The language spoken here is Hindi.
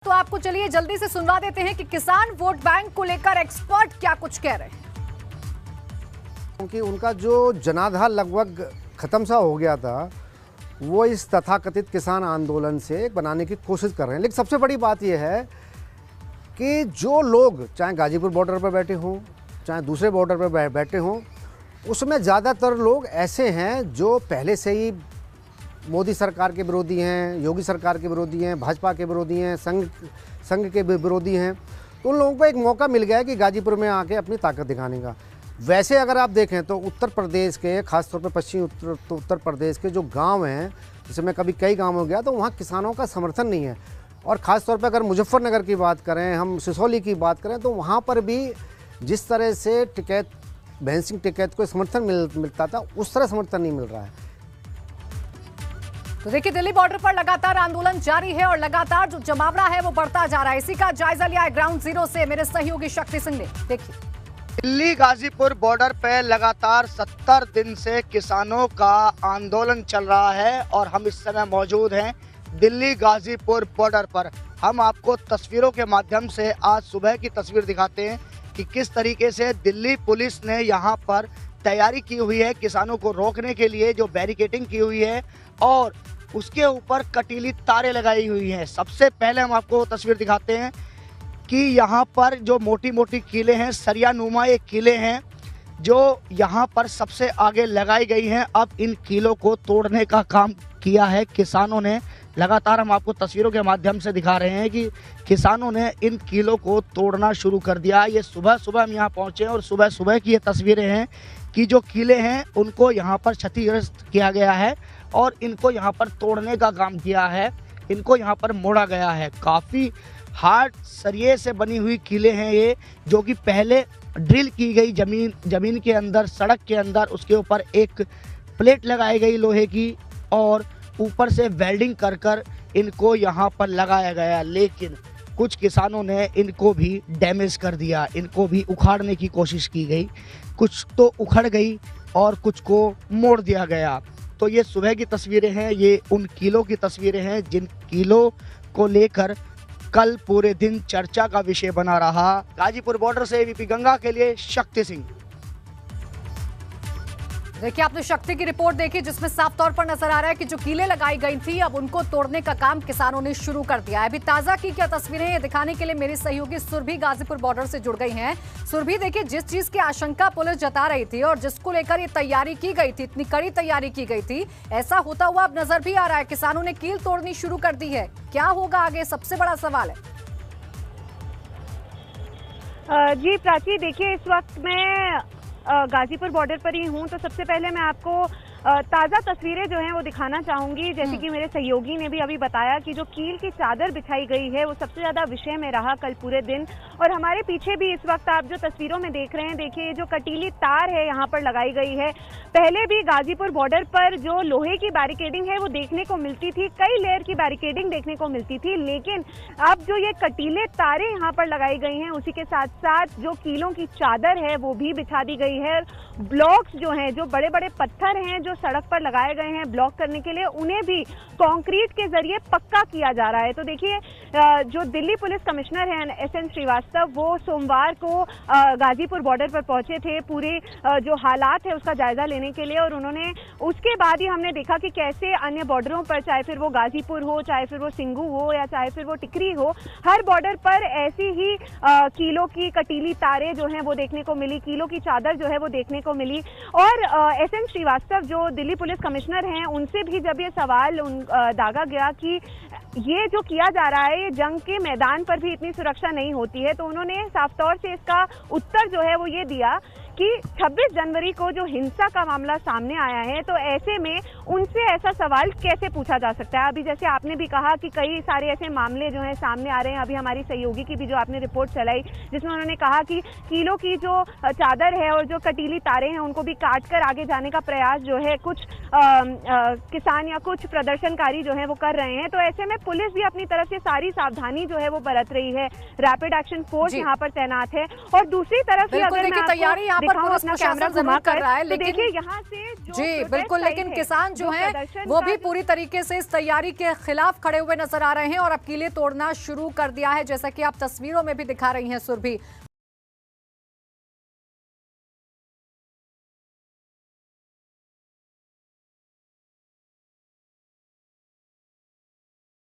तो आपको चलिए जल्दी से सुनवा देते हैं कि किसान वोट बैंक को लेकर एक्सपर्ट क्या कुछ कह रहे हैं। क्योंकि उनका जो जनाधार लगभग खत्म सा हो गया था, वो इस तथाकथित किसान आंदोलन से बनाने की कोशिश कर रहे हैं। लेकिन सबसे बड़ी बात यह है कि जो लोग चाहे गाजीपुर बॉर्डर पर बैठे हों, चाहे दूसरे बॉर्डर पर बैठे हों, उसमें ज़्यादातर लोग ऐसे हैं जो पहले से ही मोदी सरकार के विरोधी हैं, योगी सरकार के विरोधी हैं, भाजपा के विरोधी हैं, संघ के विरोधी हैं। तो उन लोगों को एक मौका मिल गया है कि गाजीपुर में आके अपनी ताकत दिखाने का। वैसे अगर आप देखें तो उत्तर प्रदेश के, खासतौर पर पश्चिमी उत्तर प्रदेश के जो गांव हैं, जैसे मैं कभी कई गांवों गया तो वहाँ किसानों का समर्थन नहीं है। और ख़ासतौर पर अगर मुजफ्फरनगर की बात करें, हम सिसौली की बात करें, तो वहाँ पर भी जिस तरह से टिकैत बहन सिंह टिकैत को समर्थन मिलता था, उस तरह समर्थन नहीं मिल रहा है। तो देखिए, दिल्ली बॉर्डर पर लगातार आंदोलन जारी है और लगातार जो जमावड़ा है वो बढ़ता जा रहा है। इसी का जायजा लिया है ग्राउंड जीरो से मेरे सहयोगी शक्ति सिंह ने। देखिए, दिल्ली गाजीपुर बॉर्डर पे लगातार 70 दिन से किसानों का आंदोलन चल रहा है और हम इस समय मौजूद हैं दिल्ली गाजीपुर बॉर्डर पर। हम आपको तस्वीरों के माध्यम से आज सुबह की तस्वीर दिखाते हैं कि किस तरीके से दिल्ली पुलिस ने यहाँ पर तैयारी की हुई है किसानों को रोकने के लिए, जो बैरिकेडिंग की हुई है और उसके ऊपर कटीली तारें लगाई हुई हैं। सबसे पहले हम आपको तस्वीर दिखाते हैं कि यहाँ पर जो मोटी मोटी कीलें हैं, सरिया नुमा ये कीलें हैं जो यहाँ पर सबसे आगे लगाई गई हैं। अब इन कीलों को तोड़ने का काम किया है किसानों ने। लगातार हम आपको तस्वीरों के माध्यम से दिखा रहे हैं कि किसानों ने इन कीलों को तोड़ना शुरू कर दिया। ये सुबह सुबह हम यहाँ पहुँचे और सुबह सुबह की ये तस्वीरें हैं कि जो कीले हैं उनको यहाँ पर क्षतिग्रस्त किया गया है और इनको यहाँ पर तोड़ने का काम किया है, इनको यहाँ पर मोड़ा गया है। काफ़ी हार्ड सरिये से बनी हुई कीले हैं ये, जो कि पहले ड्रिल की गई जमीन के अंदर, सड़क के अंदर, उसके ऊपर एक प्लेट लगाई गई लोहे की और ऊपर से वेल्डिंग कर कर इनको यहाँ पर लगाया गया। लेकिन कुछ किसानों ने इनको भी डैमेज कर दिया, इनको भी उखाड़ने की कोशिश की गई। कुछ तो उखड़ गई और कुछ को मोड़ दिया गया। तो ये सुबह की तस्वीरें हैं, ये उन कीलों की तस्वीरें हैं जिन कीलों को लेकर कल पूरे दिन चर्चा का विषय बना रहा। गाजीपुर बॉर्डर से एबीपी गंगा के लिए शक्ति सिंह। देखिए, आपने शक्ति की रिपोर्ट देखी जिसमें साफ तौर पर नजर आ रहा है कि जो कीलें लगाई गई थी अब उनको तोड़ने का काम किसानों ने शुरू कर दिया है। अभी ताजा की क्या तस्वीरें ये दिखाने के लिए मेरी सहयोगी सुरभि गाजीपुर बॉर्डर से जुड़ गई हैं। सुरभि, देखिए, जिस चीज की आशंका पुलिस जता रही थी और जिसको लेकर ये तैयारी की गई थी, इतनी कड़ी तैयारी की गई थी, ऐसा होता हुआ अब नजर भी आ रहा है। किसानों ने कील तोड़नी शुरू कर दी है। क्या होगा आगे, सबसे बड़ा सवाल है। जी प्राची, देखिए, इस वक्त मैं गाजीपुर बॉर्डर पर ही हूँ। तो सबसे पहले मैं आपको ताज़ा तस्वीरें जो हैं वो दिखाना चाहूँगी। जैसे कि मेरे सहयोगी ने भी अभी बताया कि जो कील की चादर बिछाई गई है वो सबसे ज़्यादा विषय में रहा कल पूरे दिन। और हमारे पीछे भी इस वक्त आप जो तस्वीरों में देख रहे हैं, देखिए, जो कटीली तार है यहाँ पर लगाई गई है। पहले भी गाजीपुर बॉर्डर पर जो लोहे की बैरिकेडिंग है वो देखने को मिलती थी, कई लेयर की बैरिकेडिंग देखने को मिलती थी। लेकिन अब जो ये कटीले तारें यहाँ पर लगाई गई हैं, उसी के साथ साथ जो कीलों की चादर है वो भी बिछा दी गई है। ब्लॉक्स जो हैं, जो बड़े बड़े पत्थर हैं जो सड़क पर लगाए गए हैं ब्लॉक करने के लिए, उन्हें भी कंक्रीट के जरिए पक्का किया जा रहा है। तो देखिए, जो दिल्ली पुलिस कमिश्नर हैं एसएन श्रीवास्तव, वो सोमवार को गाजीपुर बॉर्डर पर पहुंचे थे पूरे जो हालात है उसका जायजा लेने के लिए। और उन्होंने उसके बाद ही हमने देखा कि कैसे अन्य बॉर्डरों पर, चाहे फिर वो गाजीपुर हो, चाहे फिर वो सिंगू हो या चाहे फिर वो टिकरी हो, हर बॉर्डर पर ऐसी ही कीलों की कटीली तारें जो हैं वो देखने को मिली, कीलों की चादर जो है वो देखने को मिली। और एसएन श्रीवास्तव जो दिल्ली पुलिस कमिश्नर हैं, उनसे भी जब ये सवाल दागा गया कि ये जो किया जा रहा है ये जंग के मैदान पर भी इतनी सुरक्षा नहीं होती है, तो उन्होंने साफ तौर से इसका उत्तर जो है वो ये दिया कि 26 जनवरी को जो हिंसा का मामला सामने आया है, तो ऐसे में उनसे ऐसा सवाल कैसे पूछा जा सकता है। अभी जैसे आपने भी कहा कि कई सारे ऐसे मामले जो हैं सामने आ रहे हैं। अभी हमारी सहयोगी की भी जो आपने रिपोर्ट चलाई जिसमें उन्होंने कहा कि कीलों की जो चादर है और जो कटीली तारें हैं उनको भी काट कर आगे जाने का प्रयास जो है कुछ किसान या कुछ प्रदर्शनकारी जो है वो कर रहे हैं। तो ऐसे में पुलिस भी अपनी तरफ से सारी सावधानी जो है वो बरत रही है। रैपिड एक्शन फोर्स यहाँ पर तैनात है। और दूसरी तरफ भी अगर मैं तैयारी यहाँ पर दिखाऊं पुलिस अपना प्रशासन कैमरा जरूर घुमाकर, कर रहा है, तो लेकिन देखिए यहाँ से जो जी protest बिल्कुल, site लेकिन है, किसान जो हैं प्रदर्शन वो का भी जो- पूरी तरीके से इस तैयारी के खिलाफ खड़े हुए नजर आ रहे हैं और अब कीले तोड़ना शुरू कर दिया है, जैसा कि आप तस्वीरों में भी दिखा रही हैं सुरभि।